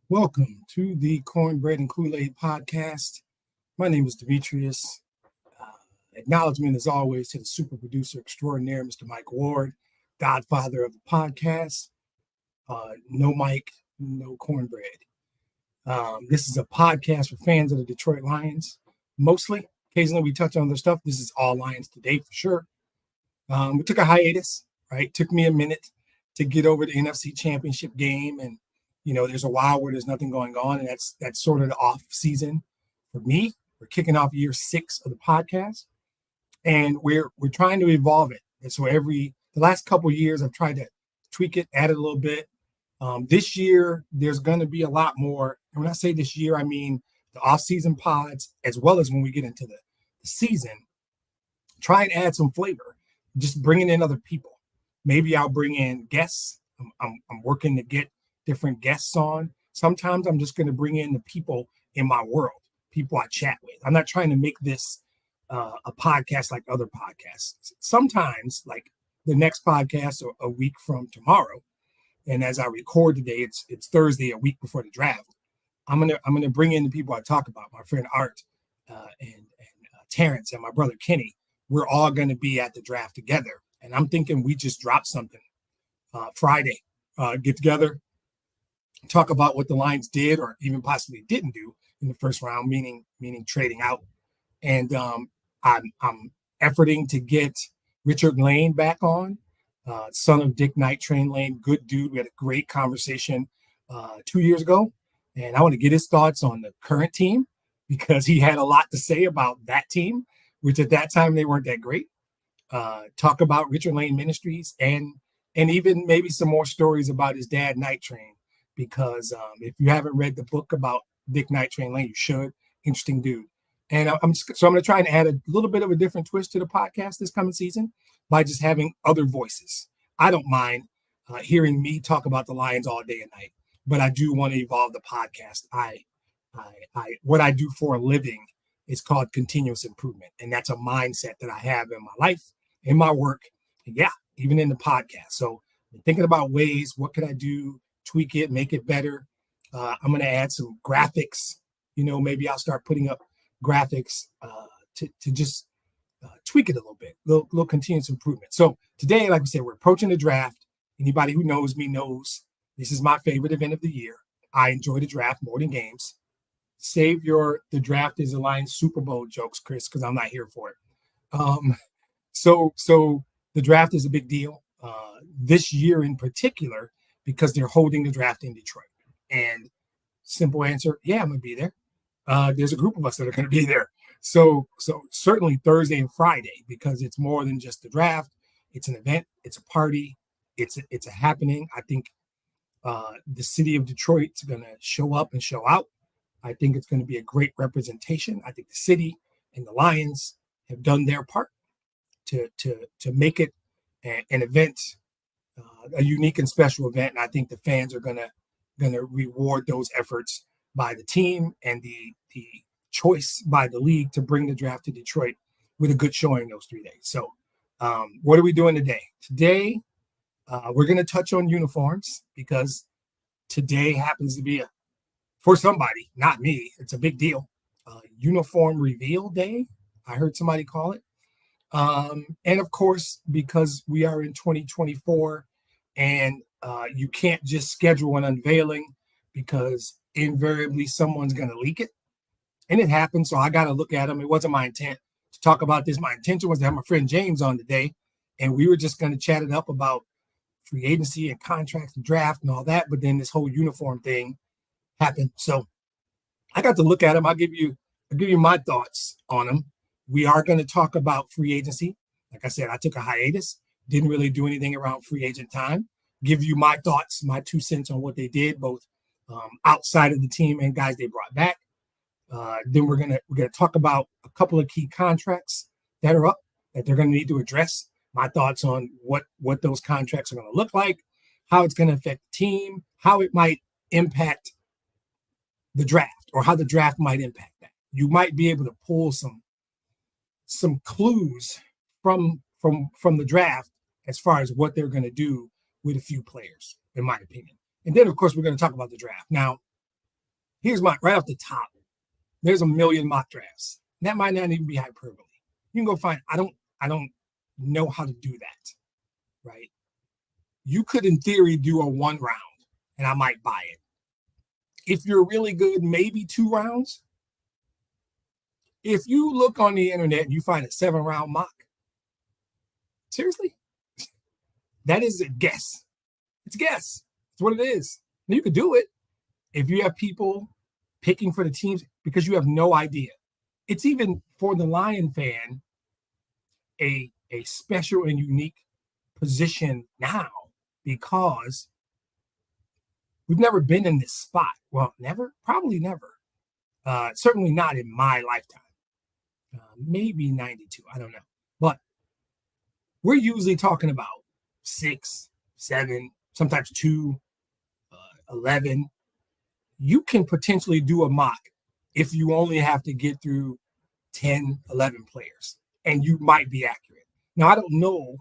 Welcome to the Cornbread and Kool-Aid podcast. My name is Demetrius. Acknowledgement, as always, to the super producer extraordinaire, Mr. Mike Ward, godfather of the podcast. No Mike, no cornbread. This is a podcast for fans of the Detroit Lions, mostly. Occasionally, we touch on other stuff. This is all Lions today for sure. We took a hiatus, right? Took me a minute to get over the NFC Championship game, and there's a while where there's nothing going on, and that's sort of the off season for me. We're kicking off year 6 of the podcast, and we're trying to evolve it. And so the last couple of years, I've tried to tweak it, add it a little bit. This year, there's going to be a lot more. And when I say this year, I mean the off-season pods, as well as when we get into the season. Try and add some flavor, just bringing in other people. Maybe I'll bring in guests. I'm working to get different guests on. Sometimes I'm just going to bring in the people in my world, people I chat with. I'm not trying to make this a podcast like other podcasts. Sometimes, like the next podcast a week from tomorrow, and as I record today, it's Thursday, a week before the draft. I'm gonna bring in the people I talk about. My friend Art and Terrence and my brother Kenny. We're all going to be at the draft together, and I'm thinking we just drop something Friday. Get together, talk about what the Lions did or even possibly didn't do in the first round, meaning trading out. And I'm efforting to get Richard Lane back on, son of Dick Night Train Lane, good dude. We had a great conversation 2 years ago, and I want to get his thoughts on the current team because he had a lot to say about that team, which at that time they weren't that great. Talk about Richard Lane Ministries and even maybe some more stories about his dad, Night Train, because if you haven't read the book about Dick Night Train Lane, you should. Interesting dude. And I'm going to try and add a little bit of a different twist to the podcast this coming season by just having other voices. I don't mind hearing me talk about the Lions all day and night, but I do want to evolve the podcast. What I do for a living is called continuous improvement, and that's a mindset that I have in my life, in my work, and even in the podcast. So I'm thinking about ways, what could I do, tweak it, make it better. I'm going to add some graphics. Maybe I'll start putting up graphics to just tweak it a little bit, little continuous improvement. So today, like we said, we're approaching the draft. Anybody who knows me knows this is my favorite event of the year. I enjoy the draft more than games. Save the draft is a Lions Super Bowl jokes, Chris, because I'm not here for it. So the draft is a big deal this year in particular because they're holding the draft in Detroit. And simple answer, I'm going to be there. There's a group of us that are going to be there. So certainly Thursday and Friday, because it's more than just the draft. It's an event. It's a party. It's a happening. I think the city of Detroit is going to show up and show out. I think it's going to be a great representation. I think the city and the Lions have done their part to make it an event, a unique and special event. And I think the fans are going to reward those efforts by the team and the choice by the league to bring the draft to Detroit with a good showing those 3 days. So what are we doing today? Today, we're going to touch on uniforms because today happens to be for somebody, not me, it's a big deal. Uniform reveal day, I heard somebody call it. And of course, because we are in 2024 and you can't just schedule an unveiling because invariably someone's going to leak it. And it happened. So I got to look at them. It wasn't my intent to talk about this. My intention was to have my friend James on today. And we were just going to chat it up about free agency and contracts and draft and all that. But then this whole uniform thing happened. So I got to look at them. I'll give you my thoughts on them. We are going to talk about free agency. Like I said, I took a hiatus, didn't really do anything around free agent time. Give you my thoughts, my 2 cents on what they did, both outside of the team and guys they brought back. Then we're gonna talk about a couple of key contracts that are up that they're going to need to address. My thoughts on what those contracts are going to look like, how it's going to affect the team, how it might impact the draft, or how the draft might impact that. You might be able to pull some clues from the draft as far as what they're going to do with a few players, in my opinion. And then, of course, we're going to talk about the draft. Now, Here's my right off the top. There's a million mock drafts. That might not even be hyperbole. You can go find. I don't know how to do that. Right? You could, in theory, do a 1 round, and I might buy it. If you're really good, maybe 2 rounds. If you look on the internet and you find a 7-round mock, seriously, that is a guess. It's a guess. It's what it is. Now, you could do it if you have people picking for the teams because you have no idea. It's even for the Lion fan a special and unique position now because we've never been in this spot. Well, never, probably never. Certainly not in my lifetime. Maybe 92, I don't know. But we're usually talking about 6, 7, sometimes 2, 11. You can potentially do a mock if you only have to get through 10, 11 players, and you might be accurate. Now, I don't know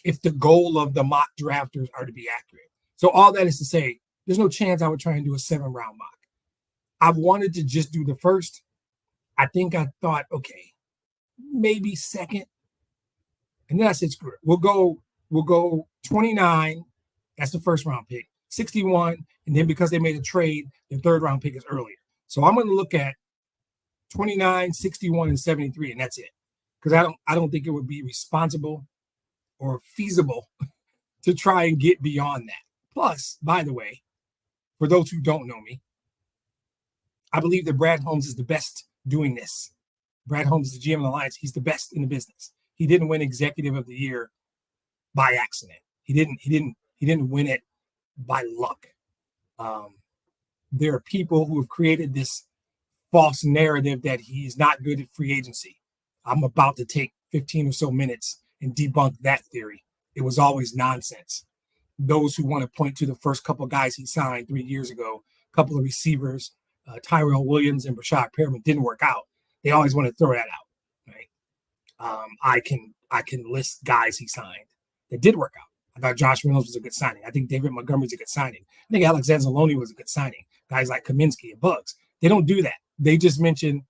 if the goal of the mock drafters are to be accurate. So all that is to say, there's no chance I would try and do a 7-round mock. I wanted to just do the first. I think I thought, okay, maybe second. And then I said, screw it. We'll go 29. That's the first round pick. 61. And then because they made a trade, the 3rd round pick is earlier. So I'm going to look at 29, 61, and 73, and that's it. Because I don't think it would be responsible or feasible to try and get beyond that. Plus, by the way, for those who don't know me, I believe that Brad Holmes is the best doing this. Brad Holmes is the GM of the Lions. He's the best in the business. He didn't win Executive of the Year by accident. He didn't win it by luck. There are people who have created this false narrative that he's not good at free agency. I'm about to take 15 or so minutes and debunk that theory. It was always nonsense. Those who want to point to the first couple of guys he signed 3 years ago, a couple of receivers, Tyrell Williams and Brashad Perriman didn't work out. They always want to throw that out, right? I can list guys he signed that did work out. I thought Josh Reynolds was a good signing. I think David Montgomery's a good signing. I think Alex Anzalone was a good signing. Guys like Kaminsky and Bugs. They don't do that. They just mention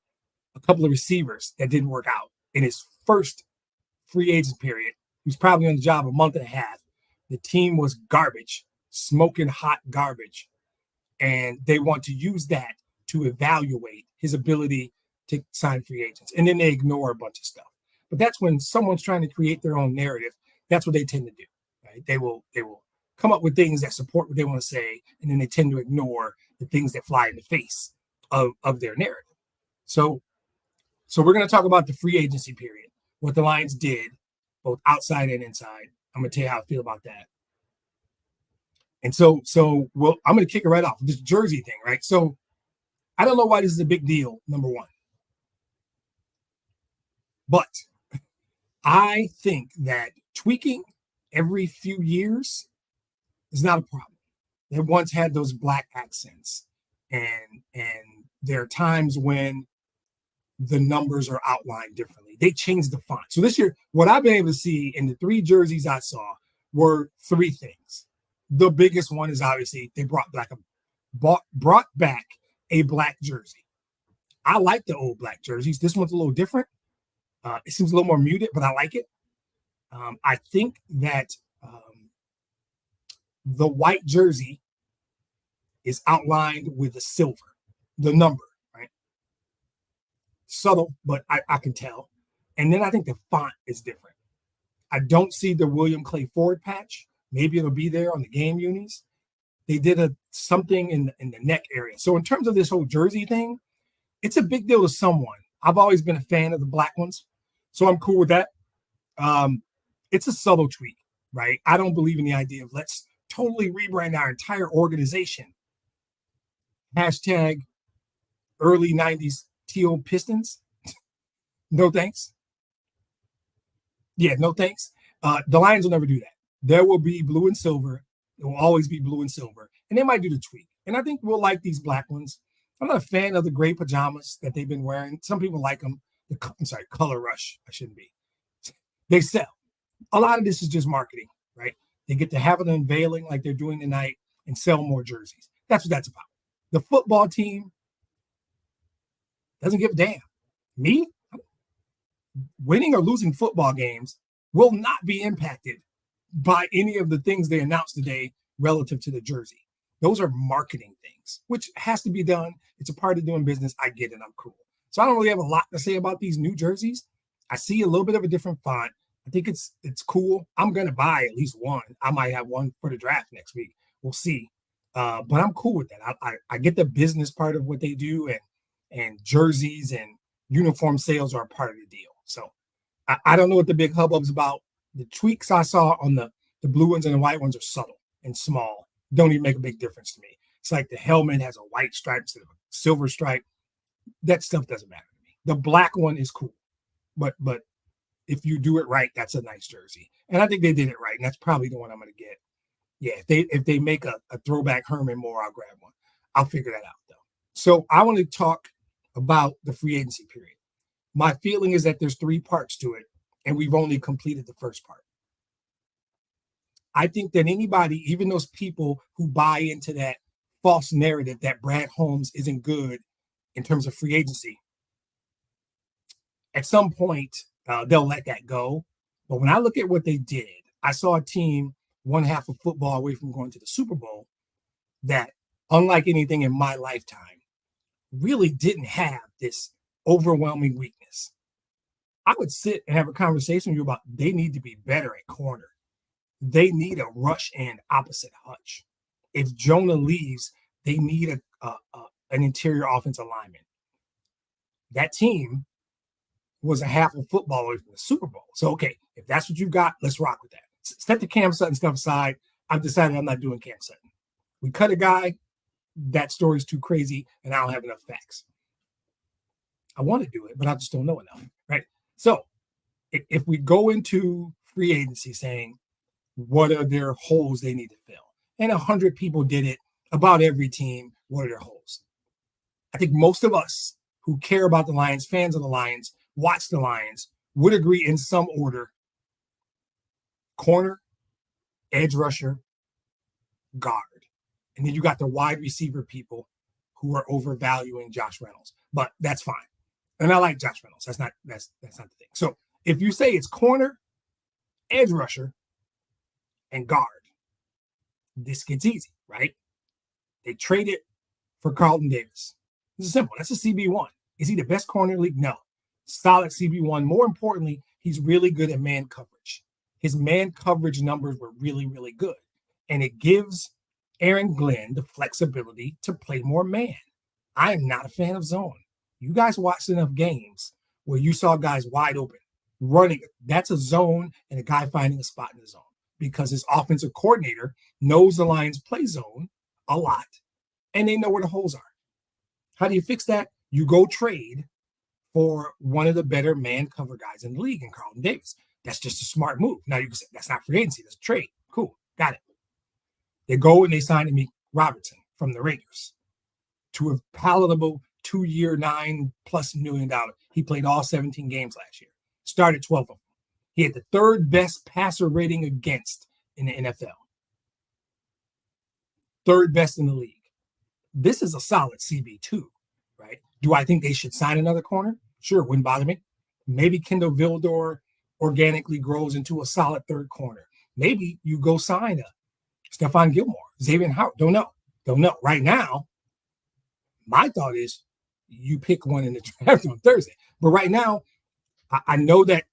a couple of receivers that didn't work out in his first free agent period. He was probably on the job a month and a half. The team was garbage, smoking hot garbage. And they want to use that to evaluate his ability to sign free agents. And then they ignore a bunch of stuff. But that's when someone's trying to create their own narrative. That's what they tend to do. Right? They will come up with things that support what they want to say, and then they tend to ignore the things that fly in the face of their narrative. So we're going to talk about the free agency period, what the Lions did, both outside and inside. I'm going to tell you how I feel about that. And so I'm going to kick it right off with this jersey thing, right? So I don't know why this is a big deal, number one. But I think that tweaking every few years is not a problem. They once had those black accents, and there are times when the numbers are outlined differently. They changed the font. So this year, what I've been able to see in the 3 jerseys I saw were 3 things. The biggest one is obviously they brought back a black jersey. I like the old black jerseys. This one's a little different. It seems a little more muted, but I like it. I think that the white jersey is outlined with the silver, the number, right? Subtle, but I can tell. And then I think the font is different. I don't see the William Clay Ford patch. Maybe it'll be there on the game unis. They did something in the neck area. So in terms of this whole jersey thing, it's a big deal to someone. I've always been a fan of the black ones, so I'm cool with that. It's a subtle tweak, right? I don't believe in the idea of let's totally rebrand our entire organization. Hashtag early 90s teal Pistons. No thanks. Yeah, no thanks. The Lions will never do that. There will be blue and silver. It will always be blue and silver. And they might do the tweak. And I think we'll like these black ones. I'm not a fan of the gray pajamas that they've been wearing. Some people like them. Color rush. I shouldn't be. They sell. A lot of this is just marketing, right? They get to have an unveiling like they're doing tonight and sell more jerseys. That's what that's about. The football team doesn't give a damn. Me, winning or losing football games will not be impacted by any of the things they announced today relative to the jersey. Those are marketing things, which has to be done. It's a part of doing business. I get it. I'm cool. So I don't really have a lot to say about these new jerseys. I see a little bit of a different font. I think it's cool. I'm going to buy at least one. I might have one for the draft next week. We'll see. But I'm cool with that. I get the business part of what they do, and jerseys and uniform sales are a part of the deal. So I don't know what the big hubbub's about. The tweaks I saw on the blue ones and the white ones are subtle and small. Don't even make a big difference to me. It's like the helmet has a white stripe instead of a silver stripe. That stuff doesn't matter to me. The black one is cool. But if you do it right, that's a nice jersey. And I think they did it right. And that's probably the one I'm going to get. Yeah, if they make a throwback Herman Moore, I'll grab one. I'll figure that out, though. So I want to talk about the free agency period. My feeling is that there's 3 parts to it, and we've only completed the first part. I think that anybody, even those people who buy into that false narrative that Brad Holmes isn't good in terms of free agency, at some point, they'll let that go. But when I look at what they did, I saw a team one half of football away from going to the Super Bowl that, unlike anything in my lifetime, really didn't have this overwhelming weakness. I would sit and have a conversation with you about they need to be better at corner. They need a rush and opposite Hutch. If Jonah leaves, they need an interior offensive lineman. That team was a half of football away from the Super Bowl. So, okay, if that's what you've got, let's rock with that. Set the Cam Sutton stuff aside. I've decided I'm not doing Cam Sutton. We cut a guy. That story's too crazy, and I don't have enough facts. I want to do it, but I just don't know enough, right? So if we go into free agency saying, what are their holes they need to fill? And 100 people did it about every team. What are their holes? I think most of us who care about the Lions, fans of the Lions, watch the Lions, would agree in some order: corner, edge rusher, guard. And then you got the wide receiver people who are overvaluing Josh Reynolds. But that's fine. And I like Josh Reynolds. That's not the thing. So if you say it's corner, edge rusher, and guard, this gets easy, right? They traded for Carlton Davis. This is simple. That's a CB1. Is he the best corner in the league? No. Solid CB1. More importantly, he's really good at man coverage. His man coverage numbers were really, really good. And it gives Aaron Glenn the flexibility to play more man. I am not a fan of zone. You guys watched enough games where you saw guys wide open running. That's a zone and a guy finding a spot in the zone, because his offensive coordinator knows the Lions play zone a lot, and they know where the holes are. How do you fix that? You go trade for one of the better man cover guys in the league in Carlton Davis. That's just a smart move. Now you can say that's not free agency, that's a trade. Cool, got it. They go and they sign Amik Robertson from the Raiders to a palatable 2-year, $9+ million. He played all 17 games last year, started 12 of them. He had the 3rd best passer rating against in the NFL. 3rd best in the league. This is a solid CB2, right? Do I think they should sign another corner? Sure, wouldn't bother me. Maybe Kendall Vildor organically grows into a solid 3rd corner. Maybe you go sign a Stephon Gilmore, Xavier Howard. Don't know. Right now, my thought is you pick one in the draft on Thursday. But right now, I know that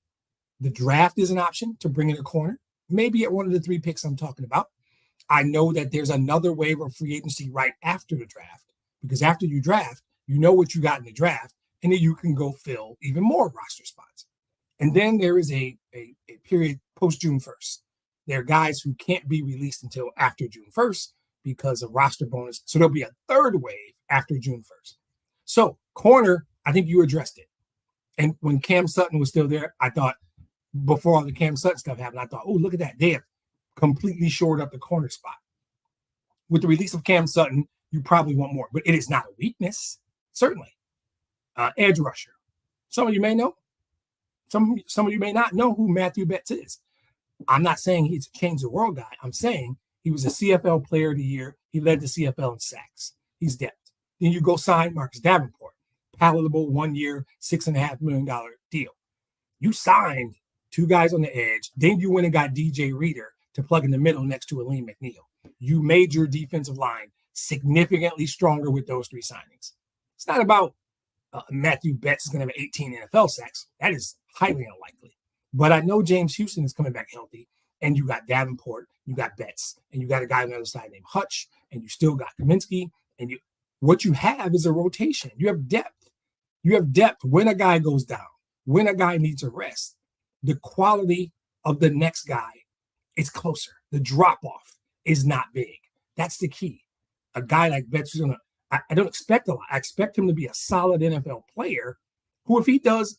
the draft is an option to bring in a corner, maybe at one of the 3 picks I'm talking about. I know that there's another wave of free agency right after the draft, because after you draft, you know what you got in the draft, and then you can go fill even more roster spots. And then there is a period post June 1st. There are guys who can't be released until after June 1st because of roster bonus. So there'll be a 3rd wave after June 1st. So corner, I think you addressed it. And when Cam Sutton was still there, I thought, before all the Cam Sutton stuff happened, I thought, oh, look at that. They have completely shored up the corner spot. With the release of Cam Sutton, you probably want more, but it is not a weakness, certainly. Edge rusher. Some of you may know. Some of you may not know who Matthew Betts is. I'm not saying he's a change the world guy. I'm saying he was a CFL player of the year. He led the CFL in sacks. He's depth. Then you go sign Marcus Davenport, palatable 1 year, $6.5 million deal. You signed two guys on the edge. Then you went and got DJ Reader to plug in the middle next to Aleem McNeil. You made your defensive line significantly stronger with those three signings. It's not about Matthew Betts is going to have 18 NFL sacks. That is highly unlikely. But I know James Houston is coming back healthy, and you got Davenport, you got Betts, and you got a guy on the other side named Hutch, and you still got Kaminsky, and what you have is a rotation. You have depth. You have depth when a guy goes down, when a guy needs a rest. The quality of the next guy is closer. The drop-off is not big. That's the key. A guy like Betts is going to, I don't expect a lot. I expect him to be a solid NFL player who, if he does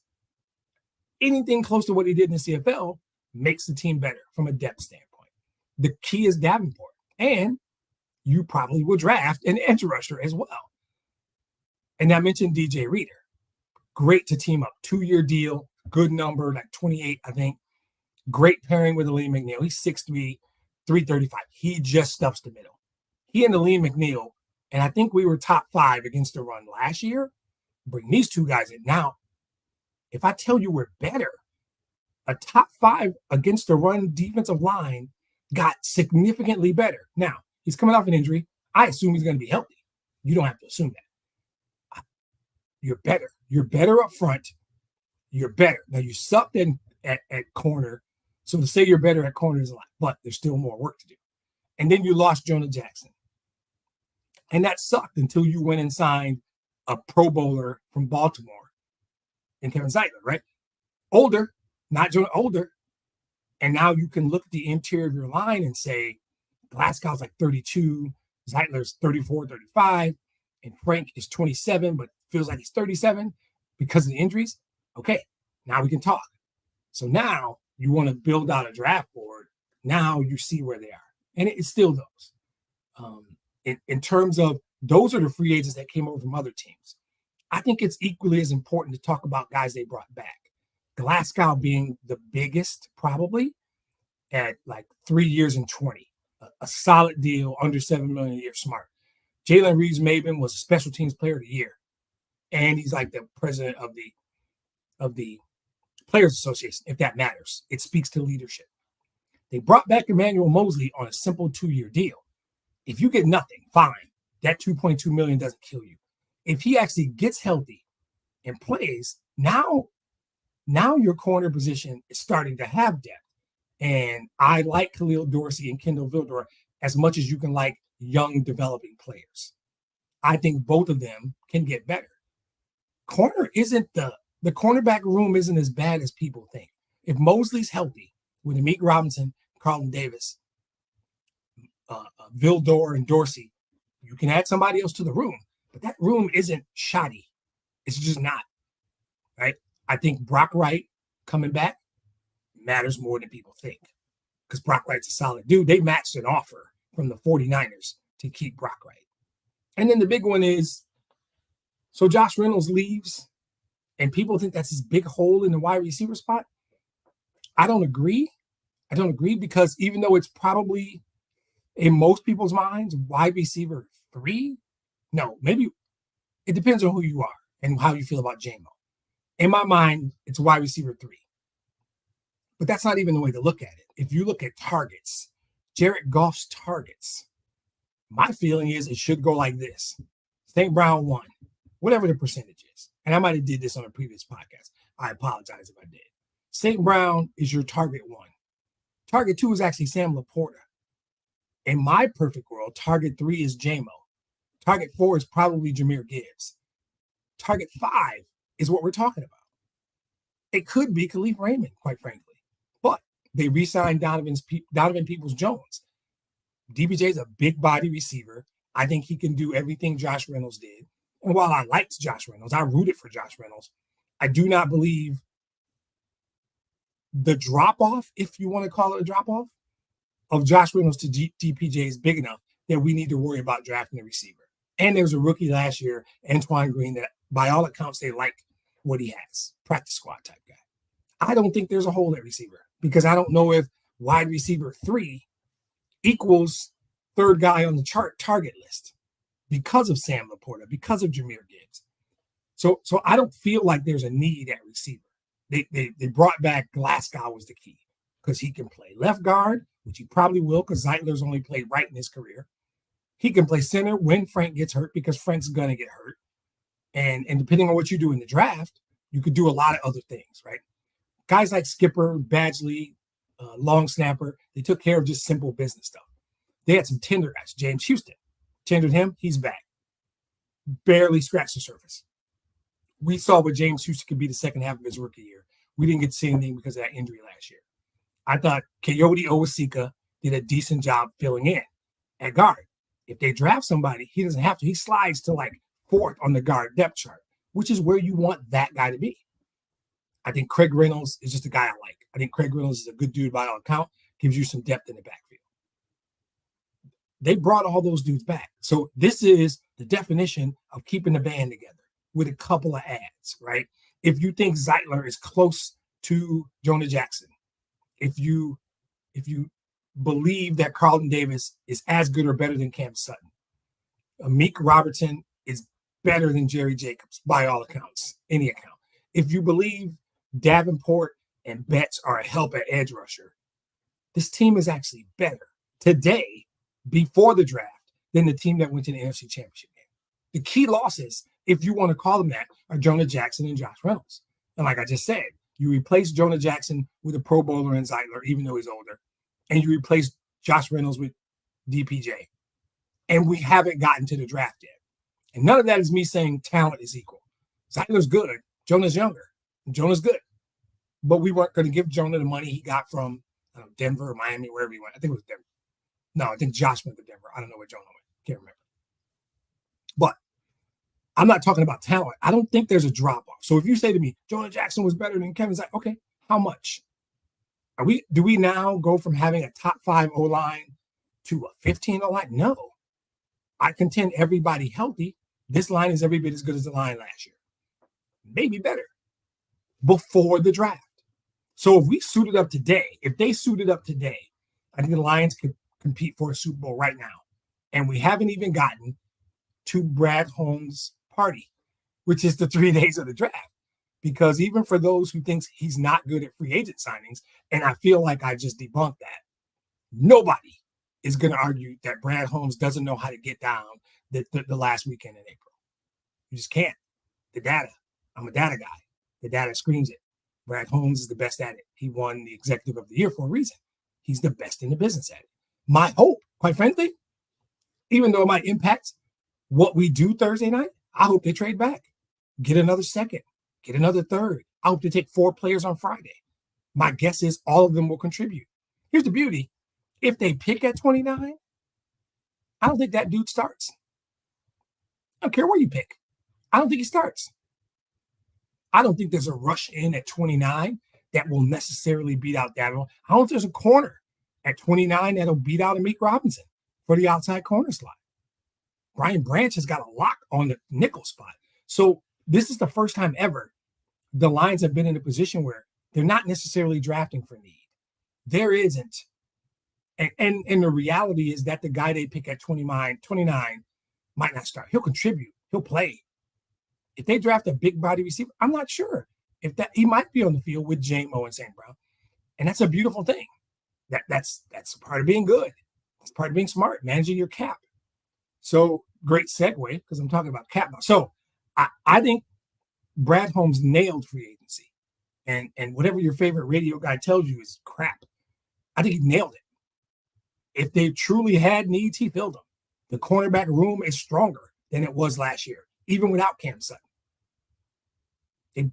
anything close to what he did in the CFL, makes the team better from a depth standpoint. The key is Davenport. And you probably will draft an edge rusher as well. And I mentioned DJ Reader. Great to team up. 2-year deal, good number, like 28, I think. Great pairing with Aleem McNeil. He's 6'3", 335. He just stuffs the middle. He and Aleem McNeil, and I think we were top 5 against the run last year. Bring these two guys in. Now, if I tell you we're better, a top 5 against the run defensive line got significantly better. Now, he's coming off an injury. I assume he's going to be healthy. You don't have to assume that. You're better. You're better up front. You're better. Now, you sucked in at corner. So to say you're better at corner is a lot, but there's still more work to do. And then you lost Jonah Jackson. And that sucked until you went and signed a Pro Bowler from Baltimore and Kevin Zeitler, right? Older, not Jonah, older. And now you can look at the interior of your line and say, Glasgow's like 32, Zeitler's 34, 35, and Frank is 27, but feels like he's 37 because of the injuries. Okay, now we can talk. So now you want to build out a draft board. Now you see where they are. And it's still those. In terms of those are the free agents that came over from other teams. I think it's equally as important to talk about guys they brought back. Glasgow being the biggest probably at like 3 years and 20. A solid deal, under $7 million a year, smart. Jalen Reeves-Maben was a special teams player of the year. And he's like the president of the Players Association, if that matters. It speaks to leadership. They brought back Emmanuel Mosley on a simple 2-year deal. If you get nothing, fine. That $2.2 million doesn't kill you. If he actually gets healthy and plays, now your corner position is starting to have depth. And I like Khalil Dorsey and Kendall Vildor as much as you can like young developing players. I think both of them can get better. Corner isn't the cornerback room isn't as bad as people think. If Mosley's healthy with Amik Robinson, Carlton Davis, Vildor, and Dorsey, you can add somebody else to the room. But that room isn't shoddy. It's just not. Right? I think Brock Wright coming back matters more than people think. Because Brock Wright's a solid dude. They matched an offer from the 49ers to keep Brock Wright. And then the big one is, so Josh Reynolds leaves, and people think that's his big hole in the wide receiver spot. I don't agree. Because even though it's probably in most people's minds, wide receiver 3, no, maybe it depends on who you are and how you feel about JMO. In my mind, it's wide receiver 3. But that's not even the way to look at it. If you look at targets, Jared Goff's targets, my feeling is it should go like this. St. Brown 1, whatever the percentage is. And I might have did this on a previous podcast. I apologize if I did. St. Brown is your target 1. Target 2 is actually Sam Laporta. In my perfect world, target 3 is JMO. Target 4 is probably Jahmyr Gibbs. Target 5 is what we're talking about. It could be Khalif Raymond, quite frankly. But they re-signed Donovan Peoples-Jones. DPJ is a big body receiver. I think he can do everything Josh Reynolds did. And while I liked Josh Reynolds, I rooted for Josh Reynolds, I do not believe the drop-off, if you want to call it a drop-off, of Josh Reynolds to DPJ is big enough that we need to worry about drafting a receiver. And there was a rookie last year, Antoine Green, that by all accounts, they like what he has. Practice squad type guy. I don't think there's a hole at receiver because I don't know if wide receiver 3 equals third guy on the target list. because of Sam Laporta, because of Jahmyr Gibbs. So I don't feel like there's a need at receiver. They brought back Glasgow was the key because he can play left guard, which he probably will because Zeitler's only played right in his career. He can play center when Frank gets hurt because Frank's going to get hurt. And depending on what you do in the draft, you could do a lot of other things, right? Guys like Skipper, Badgley, long snapper, they took care of just simple business stuff. They had some tender guys. James Houston, tendered him, he's back. Barely scratched the surface. We saw what James Houston could be the second half of his rookie year. We didn't get to see anything because of that injury last year. I thought Coyote Owasika did a decent job filling in at guard. If they draft somebody, he doesn't have to. He slides to like fourth on the guard depth chart, which is where you want that guy to be. I think Craig Reynolds is just a guy I like. I think Craig Reynolds is a good dude by all account, gives you some depth in the backfield. They brought all those dudes back. So this is the definition of keeping the band together with a couple of ads, right? If you think Zeitler is close to Jonah Jackson, if you believe that Carlton Davis is as good or better than Cam Sutton, Amik Robertson is better than Jerry Jacobs by all accounts, any account. If you believe Davenport and Betts are a help at edge rusher, this team is actually better today, before the draft, than the team that went to the NFC Championship game. The key losses, if you want to call them that, are Jonah Jackson and Josh Reynolds. And like I just said, you replace Jonah Jackson with a Pro Bowler in Zeitler, even though he's older, and you replace Josh Reynolds with DPJ. And we haven't gotten to the draft yet. And none of that is me saying talent is equal. Zeitler's good. Jonah's younger. Jonah's good. But we weren't going to give Jonah the money he got from Denver or Miami, wherever he went. I think it was Denver. No, I think Josh went to Denver. I don't know where Jonah went. Can't remember. But I'm not talking about talent. I don't think there's a drop-off. So if you say to me, Jonah Jackson was better than Kevin's, like, okay, how much? Do we now go from having a top 5 O-line to a 15 O-line? No. I contend everybody healthy. This line is every bit as good as the line last year. Maybe better before the draft. So if we suited up today, I think the Lions could compete for a Super Bowl right now. And we haven't even gotten to Brad Holmes' party, which is the 3 days of the draft. Because even for those who thinks he's not good at free agent signings, and I feel like I just debunked that, nobody is going to argue that Brad Holmes doesn't know how to get down the last weekend in April. You just can't. The data. I'm a data guy. The data screams it. Brad Holmes is the best at it. He won the Executive of the Year for a reason. He's the best in the business at it. My hope, quite frankly, even though it might impact what we do Thursday night, I hope they trade back. Get another second. Get another third. I hope they take 4 players on Friday. My guess is all of them will contribute. Here's the beauty. If they pick at 29, I don't think that dude starts. I don't care where you pick. I don't think he starts. I don't think there's a rush in at 29 that will necessarily beat out Davenport. I don't think there's a corner at 29 that'll beat out Amik Robinson for the outside corner slot. Brian Branch has got a lock on the nickel spot. So this is the first time ever the Lions have been in a position where they're not necessarily drafting for need. There isn't. And the reality is that the guy they pick at 29 might not start. He'll contribute. He'll play. If they draft a big body receiver, I'm not sure if that he might be on the field with J-Mo and St. Brown. And that's a beautiful thing. That's part of being good. It's part of being smart, managing your cap. So great segue because I'm talking about cap now. So I think Brad Holmes nailed free agency. And whatever your favorite radio guy tells you is crap. I think he nailed it. If they truly had needs, he filled them. The cornerback room is stronger than it was last year, even without Cam Sutton.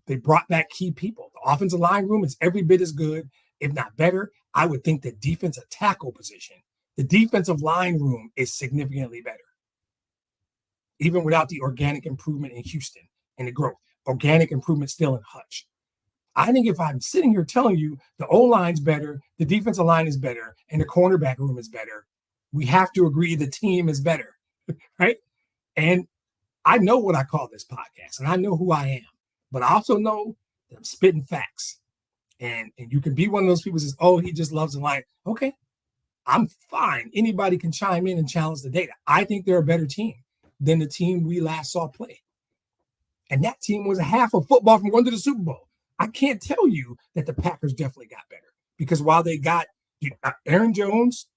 They brought back key people. The offensive line room is every bit as good, if not better. I would think the defensive tackle position, the defensive line room is significantly better. Even without the organic improvement in Houston and the growth. Organic improvement still in Hutch. I think if I'm sitting here telling you the O-line's better, the defensive line is better, and the cornerback room is better, we have to agree the team is better, right? And I know what I call this podcast, and I know who I am. But I also know that I'm spitting facts. And you can be one of those people who says, oh, he just loves the line. Okay, I'm fine. Anybody can chime in and challenge the data. I think they're a better team. than the team we last saw play. And that team was a half of football from going to the Super Bowl. I can't tell you that the Packers definitely got better because while they got Aaron Jones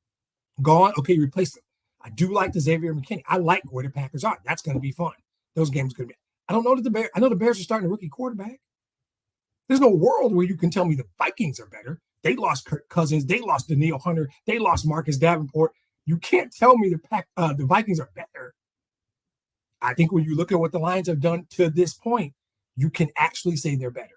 gone, okay, you replaced him. I do like the Xavier McKinney. I like where the Packers are. That's going to be fun. Those games are going to be. I don't know that the Bears. I know the Bears are starting a rookie quarterback. There's no world where you can tell me the Vikings are better. They lost Kirk Cousins. They lost Daniil Hunter. They lost Marcus Davenport. You can't tell me the Vikings are better. I think when you look at what the Lions have done to this point, you can actually say they're better.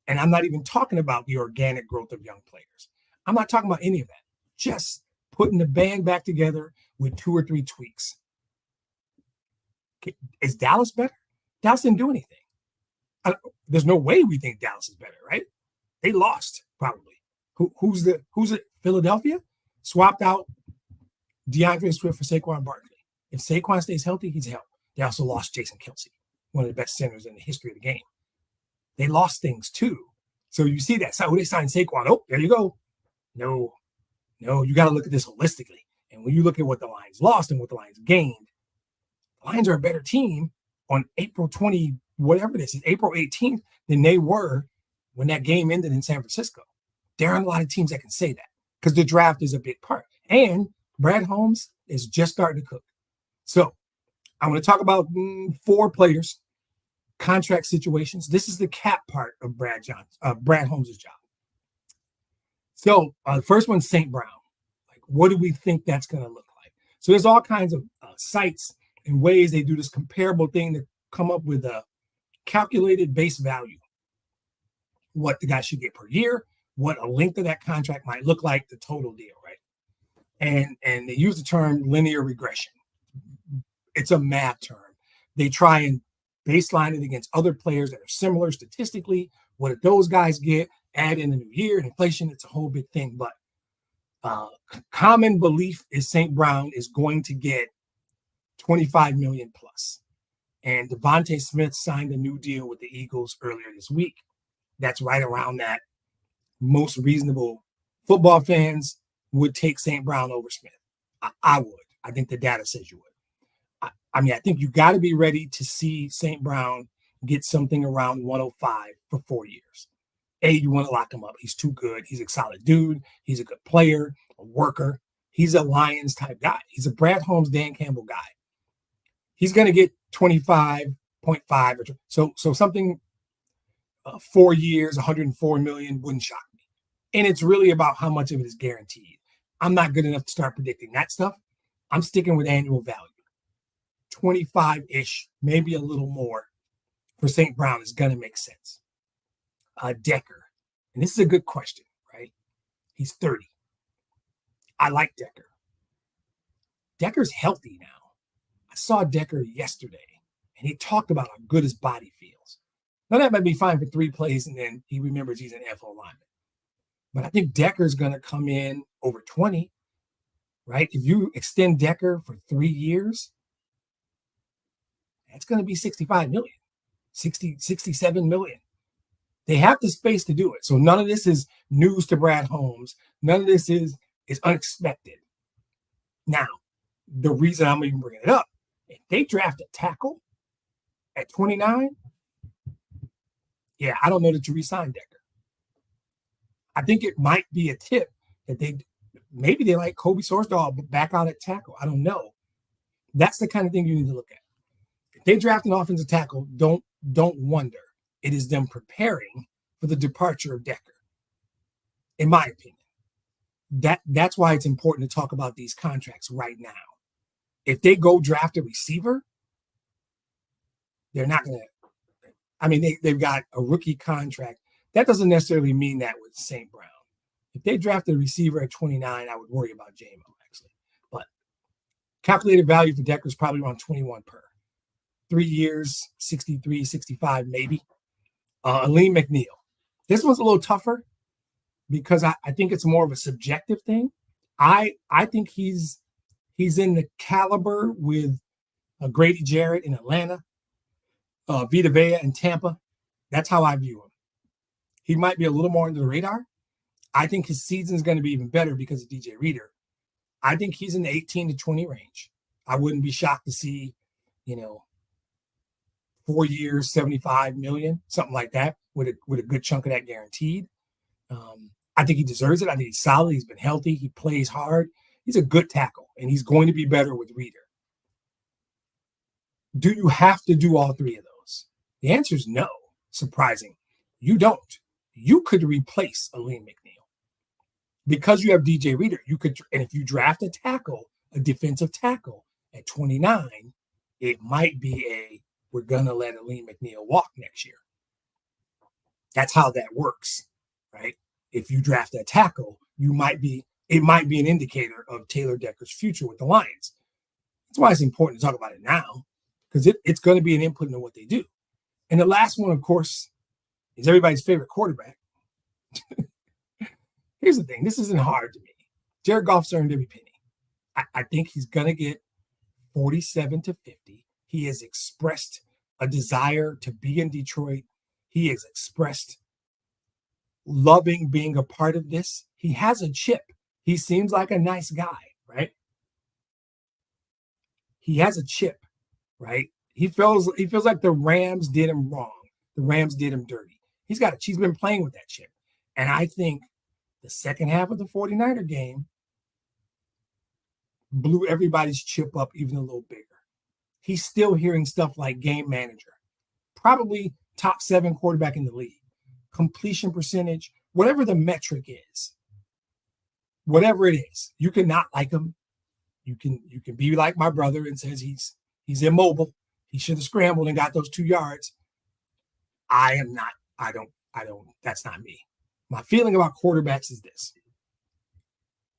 And I'm not even talking about the organic growth of young players. I'm not talking about any of that. Just putting the band back together with 2 or 3 tweaks. Is Dallas better? Dallas didn't do anything. There's no way we think Dallas is better, right? They lost, probably. Who's it? Philadelphia? Swapped out DeAndre Swift for Saquon Barkley. If Saquon stays healthy, he's healthy. They also lost Jason Kelce, one of the best centers in the history of the game. They lost things too. So you see that. So they signed Saquon. Oh, there you go. No, you got to look at this holistically. And when you look at what the Lions lost and what the Lions gained, the Lions are a better team on April 20, whatever this is, April 18th, than they were when that game ended in San Francisco. There aren't a lot of teams that can say that because the draft is a big part. And Brad Holmes is just starting to cook. So I want to talk about 4 players, contract situations. This is the cap part of Brad Holmes' job. So the first one's St. Brown. Like, what do we think that's going to look like? So there's all kinds of sites and ways they do this comparable thing to come up with a calculated base value. What the guy should get per year, what a length of that contract might look like, the total deal, right? And they use the term linear regression. It's a math term. They try and baseline it against other players that are similar statistically. What did those guys get? Add in a new year and inflation. It's a whole big thing. But common belief is St. Brown is going to get $25 million plus. And Devontae Smith signed a new deal with the Eagles earlier this week. That's right around that. Most reasonable football fans would take St. Brown over Smith. I would. I think the data says you would. I think you got to be ready to see St. Brown get something around 105 for 4 years. You want to lock him up. He's too good. He's a solid dude. He's a good player, a worker. He's a Lions type guy. He's a Brad Holmes, Dan Campbell guy. He's going to get 25.5 or so something 4 years, 104 million wouldn't shock me. And it's really about how much of it is guaranteed. I'm not good enough to start predicting that stuff. I'm sticking with annual value. 25-ish, maybe a little more for St. Brown is going to make sense. Decker. And this is a good question, right? He's 30. I like Decker. Decker's healthy now. I saw Decker yesterday, and he talked about how good his body feels. Now, that might be fine for 3 plays, and then he remembers he's an NFL lineman. But I think Decker's going to come in over 20, right? If you extend Decker for 3 years, that's going to be 65 million, 67 million. They have the space to do it. So none of this is news to Brad Holmes. None of this is unexpected. Now, the reason I'm even bringing it up, if they draft a tackle at 29, I don't know that you re-sign Decker. I think it might be a tip that maybe they like Kobe Sorsdahl back out at tackle. I don't know. That's the kind of thing you need to look at. If they draft an offensive tackle, don't wonder. It is them preparing for the departure of Decker, in my opinion. That's why it's important to talk about these contracts right now. If they go draft a receiver, they're not going to. They've got a rookie contract. That doesn't necessarily mean that with St. Brown. If they drafted a receiver at 29, I would worry about JMO, actually. But calculated value for Decker is probably around 21 per. 3 years, 63, 65, maybe. Aleem McNeil. This one's a little tougher because I think it's more of a subjective thing. I think he's in the caliber with Grady Jarrett in Atlanta, Vita Vea in Tampa. That's how I view him. He might be a little more under the radar. I think his season's going to be even better because of DJ Reader. I think he's in the 18 to 20 range. I wouldn't be shocked to see, 4 years, 75 million, something like that, with a good chunk of that guaranteed. I think he deserves it. I think he's solid. He's been healthy. He plays hard. He's a good tackle, and he's going to be better with Reader. Do you have to do all three of those? The answer is no. Surprising. You don't. You could replace Aleem McNeil. Because you have DJ Reader, you could, and if you draft a tackle, a defensive tackle at 29, it might be we're going to let Aleem McNeil walk next year. That's how that works, right? If you draft that tackle, it might be an indicator of Taylor Decker's future with the Lions. That's why it's important to talk about it now, because it's going to be an input into what they do. And the last one, of course, is everybody's favorite quarterback. Here's the thing. This isn't hard to me. Jared Goff's earned every penny. I think he's going to get 47 to 50. He has expressed a desire to be in Detroit. He has expressed loving being a part of this. He has a chip. He seems like a nice guy, right? He has a chip, right? He feels like the Rams did him wrong. The Rams did him dirty. He's been playing with that chip. And I think the second half of the 49er game blew everybody's chip up even a little bigger. He's still hearing stuff like game manager, probably top 7 quarterback in the league, completion percentage, whatever the metric is, whatever it is. You can not like him. You can be like my brother and says he's immobile. He should have scrambled and got those 2 yards. I don't, that's not me. My feeling about quarterbacks is this.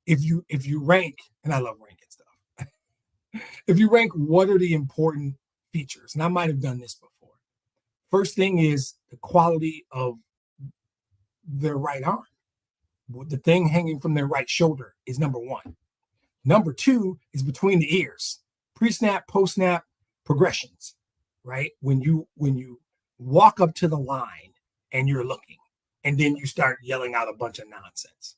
If you rank, and I love ranking stuff, if you rank what are the important features, and I might have done this before. First thing is the quality of their right arm. The thing hanging from their right shoulder is number 1. Number 2 is between the ears. Pre-snap, post-snap progressions, right? When you walk up to the line and you're looking, and then you start yelling out a bunch of nonsense.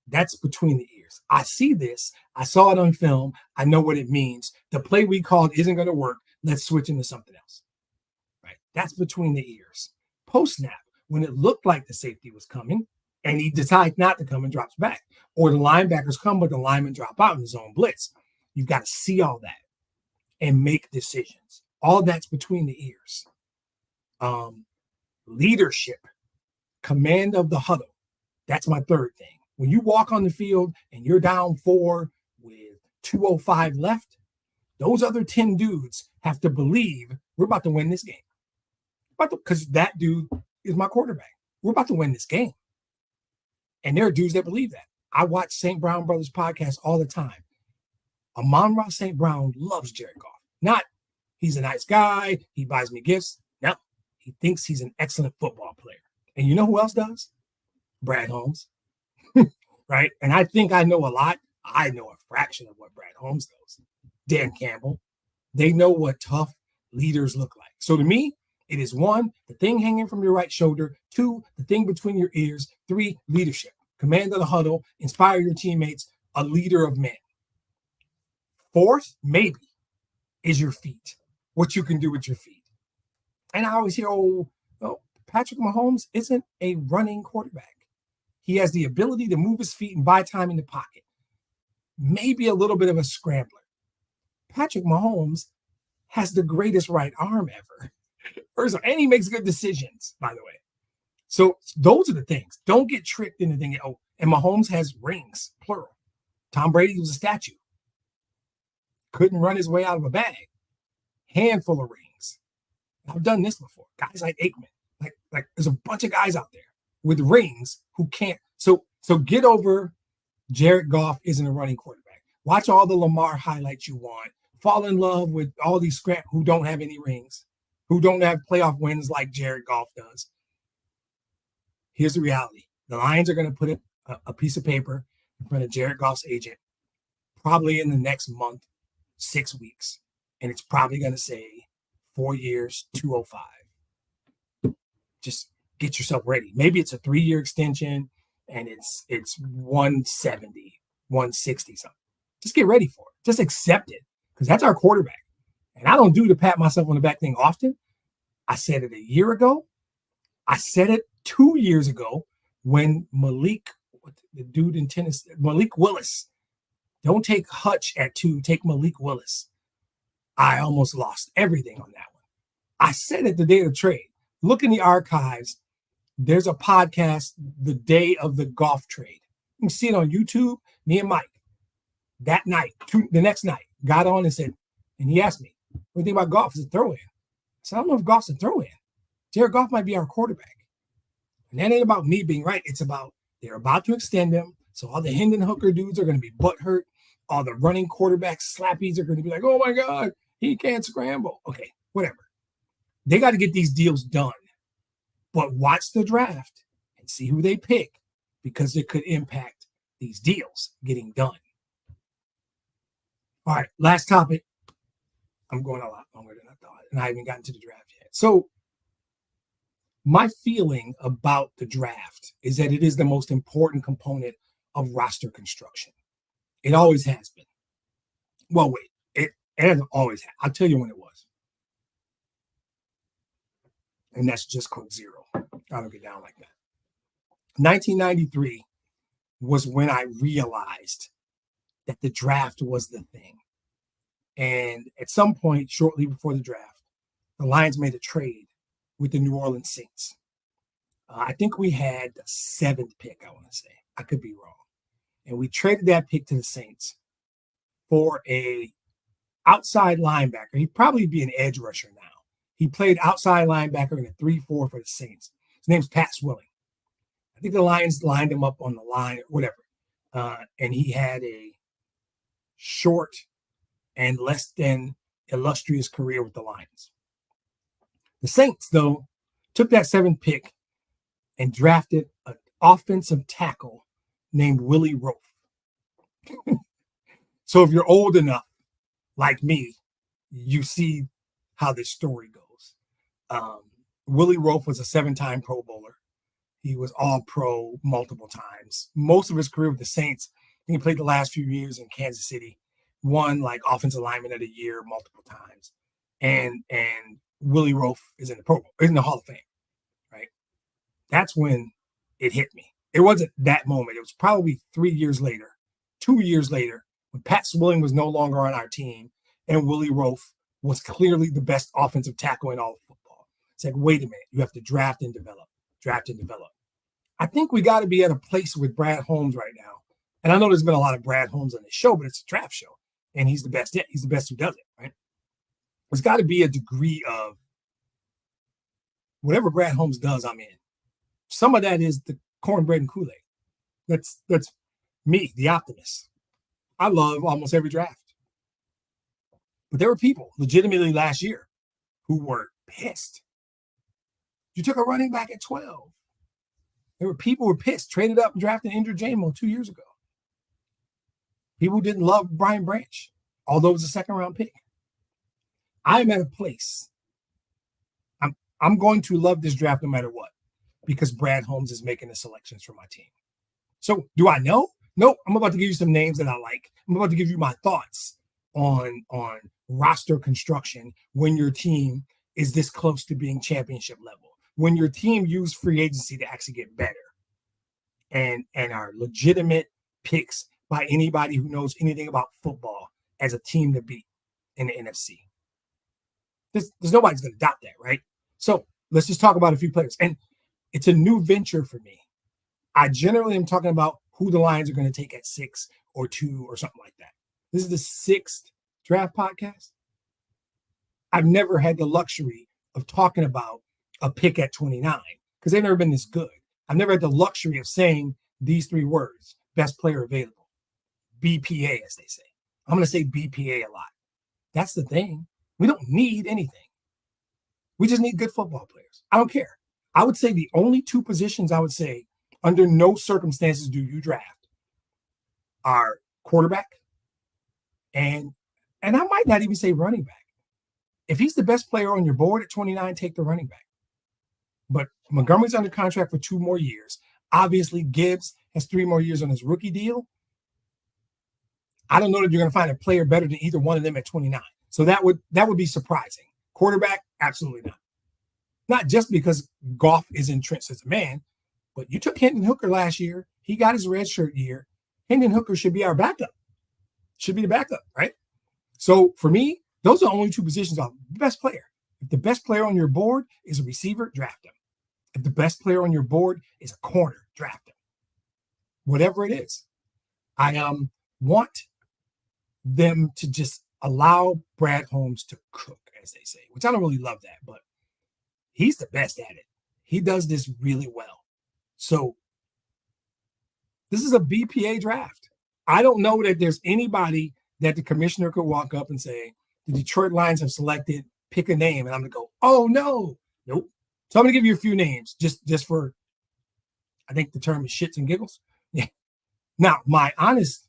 That's between the ears. I see this. I saw it on film. I know what it means. The play we called isn't going to work. Let's switch into something else, right? That's between the ears. Post-snap, when it looked like the safety was coming, and he decides not to come and drops back. Or the linebackers come, but the linemen drop out in his own blitz. You've got to see all that and make decisions. All that's between the ears. Leadership, command of the huddle. That's my third thing. When you walk on the field and you're down 4 with 2:05 left, those other 10 dudes have to believe we're about to win this game. Because that dude is my quarterback. We're about to win this game. And there are dudes that believe that. I watch St. Brown Brothers podcast all the time. Amon-Ra St. Brown loves Jared Goff. Not he's a nice guy, he buys me gifts. No, he thinks he's an excellent football player. And you know who else does? Brad Holmes. Right? And I think I know a lot. I know a fraction of what Brad Holmes knows. Dan Campbell. They know what tough leaders look like. So to me, it is 1, the thing hanging from your right shoulder. 2, the thing between your ears. 3, leadership. Command of the huddle. Inspire your teammates. A leader of men. 4th, maybe, is your feet. What you can do with your feet. And I always hear, Patrick Mahomes isn't a running quarterback. He has the ability to move his feet and buy time in the pocket. Maybe a little bit of a scrambler. Patrick Mahomes has the greatest right arm ever. First of all, and he makes good decisions, by the way. So those are the things. Don't get tricked into thinking, and Mahomes has rings, plural. Tom Brady was a statue. Couldn't run his way out of a bag. Handful of rings. I've done this before. Guys like Aikman. Like there's a bunch of guys out there with rings who can't. So get over Jared Goff isn't a running quarterback. Watch all the Lamar highlights you want. Fall in love with all these scrap who don't have any rings, who don't have playoff wins like Jared Goff does. Here's the reality. The Lions are going to put a piece of paper in front of Jared Goff's agent probably in the next month, 6 weeks. And it's probably going to say 4 years, 205. Just get yourself ready. Maybe it's a 3-year extension and it's 170, 160 something. Just get ready for it. Just accept it. because that's our quarterback. And I don't do the pat myself on the back thing often. I said it a year ago. I said it 2 years ago when the dude in Tennessee, Malik Willis, don't take Hutch at 2, take Malik Willis. I almost lost everything on that one. I said it the day of the trade. Look in the archives. There's a podcast, the day of the golf trade. You can see it on YouTube. Me and Mike, that night, the next night, got on and said, and he asked me, what do you think about golf? Is it throw-in? I said, I don't know if golf's a throw-in. Jared Goff might be our quarterback. And that ain't about me being right. It's about they're about to extend him. So all the Hendon Hooker dudes are going to be butthurt. All the running quarterback slappies are going to be like, oh my God, he can't scramble. Okay, whatever. They got to get these deals done. But watch the draft and see who they pick because it could impact these deals getting done. All right, last topic. I'm going a lot longer than I thought, and I haven't gotten to the draft yet. So my feeling about the draft is that it is the most important component of roster construction. It always has been. Well, wait, it hasn't always had. I'll tell you when it was. And that's just code zero. I don't get down like that. 1993 was when I realized that the draft was the thing. And at some point, shortly before the draft, the Lions made a trade with the New Orleans Saints. I think we had the 7th pick, I want to say. I could be wrong. And we traded that pick to the Saints for a outside linebacker. He'd probably be an edge rusher now. He played outside linebacker in a 3-4 for the Saints. His name's Pat Swilling. I think the Lions lined him up on the line or whatever. And he had a short and less than illustrious career with the Lions. The Saints, though, took that 7th pick and drafted an offensive tackle named Willie Roaf. So if you're old enough, like me, you see how this story goes. Willie Roaf was a 7-time Pro Bowler. He was all-pro multiple times. Most of his career with the Saints, he played the last few years in Kansas City, won like offensive lineman of the year multiple times. And Willie Roaf is in the Pro Bowl, is in the Hall of Fame, right? That's when it hit me. It wasn't that moment. It was probably 2 years later, when Pat Swilling was no longer on our team and Willie Roaf was clearly the best offensive tackle in all of football. It's like, wait a minute, you have to draft and develop. I think we got to be at a place with Brad Holmes right now. And I know there's been a lot of Brad Holmes on this show, but it's a draft show. And he's the best. He's the best who does it, right? There's got to be a degree of whatever Brad Holmes does, I'm in. Some of that is the cornbread and Kool-Aid. That's me, the optimist. I love almost every draft. But there were people legitimately last year who were pissed. You took a running back at 12. There were people who were pissed, traded up and drafted Andrew Jamo 2 years ago. People didn't love Brian Branch, although it was a 2nd-round pick. I'm at a place. I'm going to love this draft no matter what, because Brad Holmes is making the selections for my team. So do I know? Nope. I'm about to give you some names that I like. I'm about to give you my thoughts on roster construction when your team is this close to being championship level, when your team used free agency to actually get better and are legitimate picks by anybody who knows anything about football as a team to beat in the NFC. There's nobody's going to doubt that, right? So let's just talk about a few players. And it's a new venture for me. I generally am talking about who the Lions are going to take at 6 or 2 or something like that. This is the 6th draft podcast. I've never had the luxury of talking about a pick at 29 because they've never been this good. I've never had the luxury of saying these 3 words, best player available, BPA, as they say. I'm going to say BPA a lot. That's the thing. We don't need anything. We just need good football players. I don't care. I would say the only 2 positions I would say under no circumstances do you draft are quarterback and I might not even say running back. If he's the best player on your board at 29, take the running back. But Montgomery's under contract for 2 more years. Obviously, Gibbs has 3 more years on his rookie deal. I don't know that you're going to find a player better than either one of them at 29. So that would be surprising. Quarterback, absolutely not. Not just because Goff is entrenched as a man, but you took Hendon Hooker last year. He got his redshirt year. Hendon Hooker should be our backup. Should be the backup, right? So for me, those are the only two positions of the best player. If the best player on your board is a receiver, draft him. If the best player on your board is a corner, draft him. Whatever it is. I want them to just allow Brad Holmes to cook, as they say, which I don't really love that, but he's the best at it. He does this really well. So this is a BPA draft. I don't know that there's anybody that the commissioner could walk up and say, the Detroit Lions have selected, pick a name, and I'm going to go, oh, no. Nope. So I'm going to give you a few names just for, I think the term is shits and giggles. Yeah. Now, my honest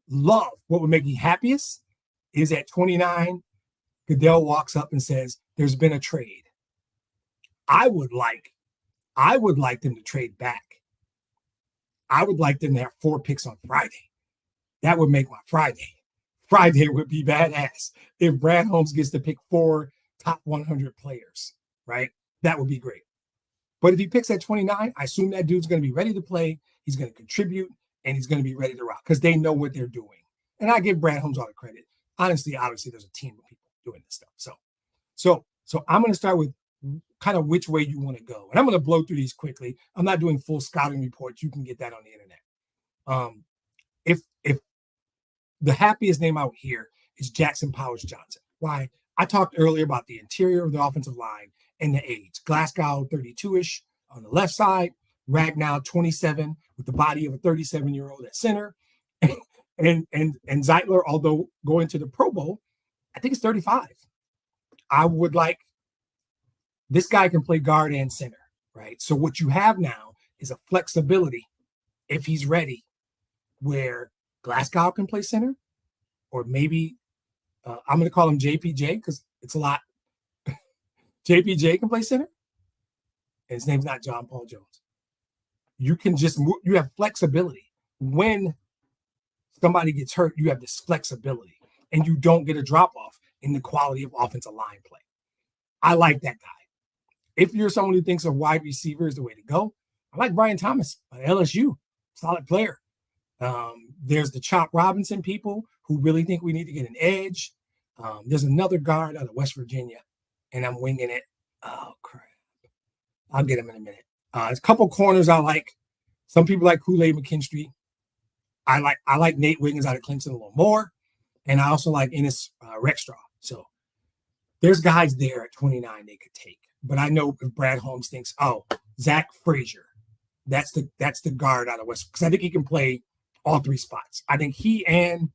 love, what would make me happiest is at 29, Goodell walks up and says, there's been a trade. I would like them to trade back. I would like them to have 4 picks on Friday. That would make my Friday. Friday would be badass if Brad Holmes gets to pick 4 top 100 players, right? That would be great. But if he picks at 29, I assume that dude's going to be ready to play. He's going to contribute, and he's going to be ready to rock because they know what they're doing. And I give Brad Holmes all the credit. Honestly, obviously, there's a team of people doing this stuff. So I'm going to start with kind of which way you want to go. And I'm going to blow through these quickly. I'm not doing full scouting reports. You can get that on the internet. If the happiest name out here is Jackson Powers Johnson. Why? I talked earlier about the interior of the offensive line and the age. Glasgow, 32-ish on the left side. Ragnow, 27, with the body of a 37-year-old at center. and Zeitler, although going to the Pro Bowl, I think it's 35. I would like this guy can play guard and center, right? So what you have now is a flexibility, if he's ready, where Glasgow can play center, or maybe I'm going to call him JPJ because it's a lot. JPJ can play center, and his name's not John Paul Jones. You can just move. You have flexibility. When somebody gets hurt, you have this flexibility, and you don't get a drop-off in the quality of offensive line play. I like that guy. If you're someone who thinks a wide receiver is the way to go, I like Brian Thomas at LSU. Solid player. There's the Chop Robinson people who really think we need to get an edge. There's another guard out of West Virginia, and I'm winging it. Oh, crap. I'll get him in a minute. There's a couple corners I like. Some people like Kool-Aid McKinstry. I like Nate Wiggins out of Clemson a little more, and I also like Ennis Rexstraw. So there's guys there at 29 they could take. But I know if Brad Holmes thinks, oh, Zach Frazier, that's the guard out of West, because I think he can play all 3 spots. I think he and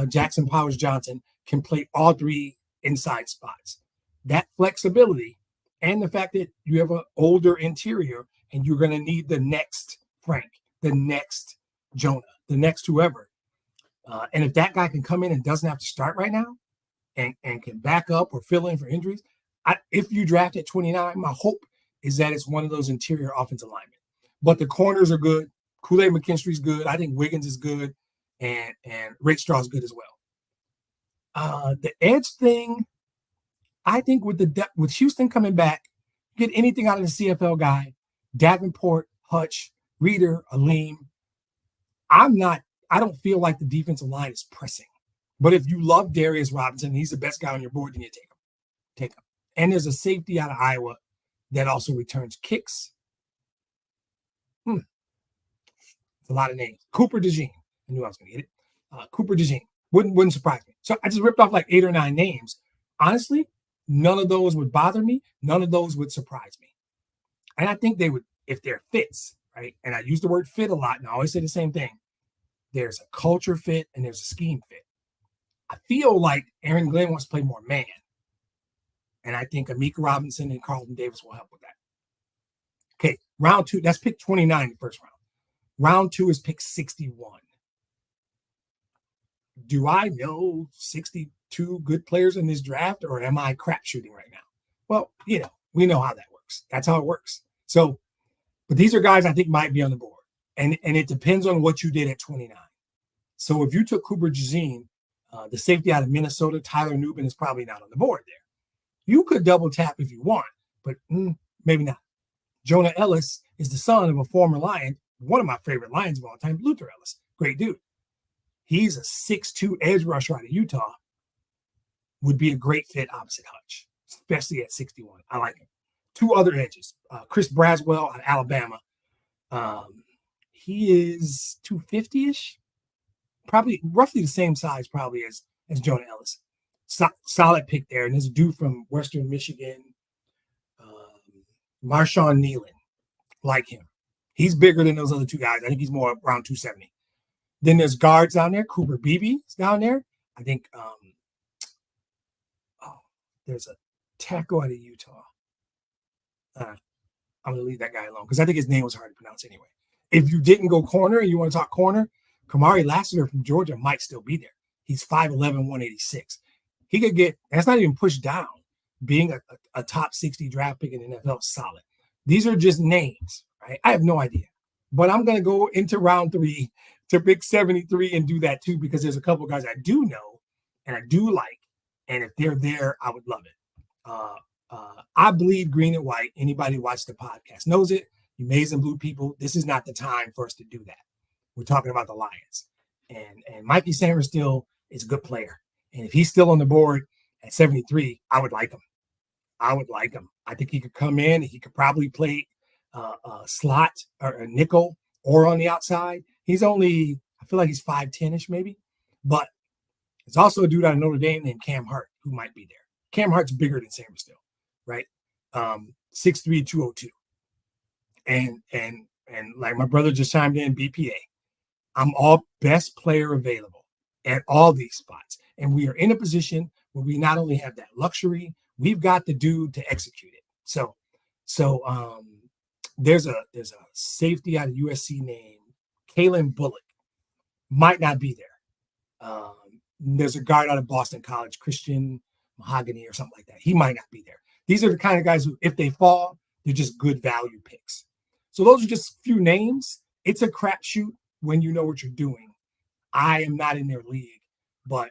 Jackson Powers Johnson can play all 3 inside spots. That flexibility and the fact that you have an older interior and you're going to need the next Frank, the next Jonah, the next whoever. And if that guy can come in and doesn't have to start right now and can back up or fill in for injuries, if you draft at 29, my hope is that it's one of those interior offensive linemen. But the corners are good. Kool-Aid McKinstry's good. I think Wiggins is good. And Rakestraw is good as well. The edge thing, I think with Houston coming back, get anything out of the CFL guy, Davenport, Hutch, Reeder, Aleem. I don't feel like the defensive line is pressing. But if you love Darius Robinson, he's the best guy on your board, then you take him. Take him. And there's a safety out of Iowa that also returns kicks. It's a lot of names. Cooper DeJean. I knew I was going to get it. Cooper DeJean. Wouldn't surprise me. So I just ripped off like 8 or 9 names. Honestly, none of those would bother me. None of those would surprise me. And I think they would, if they're fits, right? And I use the word fit a lot, and I always say the same thing. There's a culture fit and there's a scheme fit. I feel like Aaron Glenn wants to play more man. And I think Amika Robinson and Carlton Davis will help with that. Okay, round 2, that's pick 29 in the first round. Round 2 is pick 61. Do I know 62 good players in this draft, or am I crap shooting right now? Well, we know how that works. That's how it works. So, but these are guys I think might be on the board. And it depends on what you did at 29. So if you took Cooper Jazeen, the safety out of Minnesota, Tyler Nubin is probably not on the board there. You could double tap if you want, but maybe not. Jonah Ellis is the son of a former Lion, one of my favorite Lions of all time, Luther Ellis. Great dude. He's a 6'2" edge rusher out of Utah. Would be a great fit opposite Hutch, especially at 61. I like him. Two other edges. Chris Braswell out of Alabama. He is 250-ish. Probably roughly the same size probably as Jonah Ellis. Solid pick there. And there's a dude from Western Michigan, Marshawn Nealon. Like him. He's bigger than those other two guys. I think he's more around 270. Then there's guards down there. Cooper Beebe is down there. I think there's a tackle out of Utah. I'm going to leave that guy alone because I think his name was hard to pronounce anyway. If you didn't go corner and you want to talk corner, Kamari Lassiter from Georgia might still be there. He's 5'11", 186. He could get, that's not even pushed down. Being a top 60 draft pick in the NFL is solid. These are just names, right? I have no idea. But I'm going to go into round 3 to pick 73 and do that too because there's a couple of guys I do know and I do like. And if they're there, I would love it. I bleed green and white. Anybody who watched the podcast knows it. You maize and blue people, this is not the time for us to do that. We're talking about the Lions. And Mikey Sanders still is a good player. And if he's still on the board at 73, I would like him. I think he could come in. He could probably play a slot or a nickel or on the outside. He's only, I feel like he's 5'10"-ish maybe. But there's also a dude out of Notre Dame named Cam Hart who might be there. Cam Hart's bigger than Sanders still, right? 6'3", 202. And like my brother just chimed in, BPA. I'm all best player available at all these spots. And we are in a position where we not only have that luxury, we've got the dude to execute it. So there's a safety out of USC named Kalen Bullock. Might not be there. There's a guard out of Boston College, Christian Mahogany or something like that. He might not be there. These are the kind of guys who, if they fall, they're just good value picks. So those are just a few names. It's a crapshoot when you know what you're doing. I am not in their league, but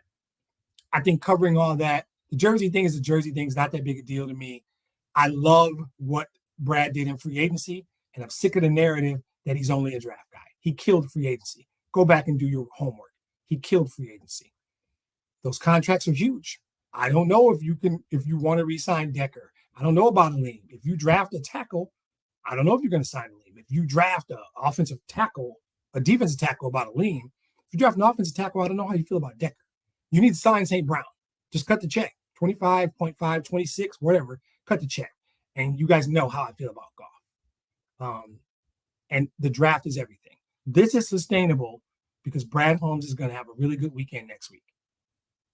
I think covering all that, the jersey thing is a jersey thing. It's not that big a deal to me. I love what Brad did in free agency, and I'm sick of the narrative that he's only a draft guy. He killed free agency. Go back and do your homework. He killed free agency. Those contracts are huge. I don't know if you want to re-sign Decker. I don't know about Aleem. If you draft a tackle, I don't know if you're going to sign Aleem. If you draft an offensive tackle, a defensive tackle about Aleem, if you draft an offensive tackle, I don't know how you feel about Decker. You need to sign St. Brown. Just cut the check. 25.5, 26, whatever. Cut the check. And you guys know how I feel about Goff. And the draft is everything. This is sustainable because Brad Holmes is going to have a really good weekend next week.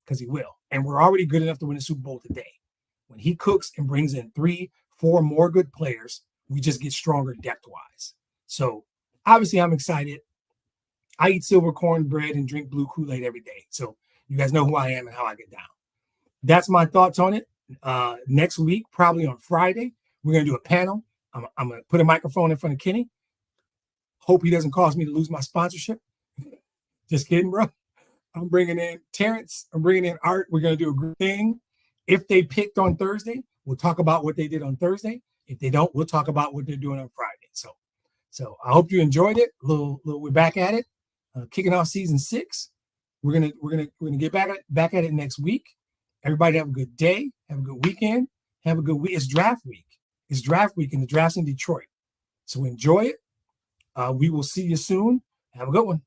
Because he will. And we're already good enough to win the Super Bowl today. When he cooks and brings in 3-4 more good players, we just get stronger depth-wise. So, obviously, I'm excited. I eat silver cornbread and drink blue Kool-Aid every day. So, you guys know who I am and how I get down. That's my thoughts on it. Next week, probably on Friday, we're going to do a panel. I'm going to put a microphone in front of Kenny. Hope he doesn't cause me to lose my sponsorship. Just kidding, bro. I'm bringing in Terrence. I'm bringing in Art. We're going to do a group thing. If they picked on Thursday, we'll talk about what they did on Thursday. If they don't, we'll talk about what they're doing on Friday. So I hope you enjoyed it. We're back at it, kicking off season 6. We're gonna get back at it next week. Everybody have a good day. Have a good weekend. Have a good week. It's draft week. It's draft week, and the draft's in Detroit. So enjoy it. We will see you soon. Have a good one.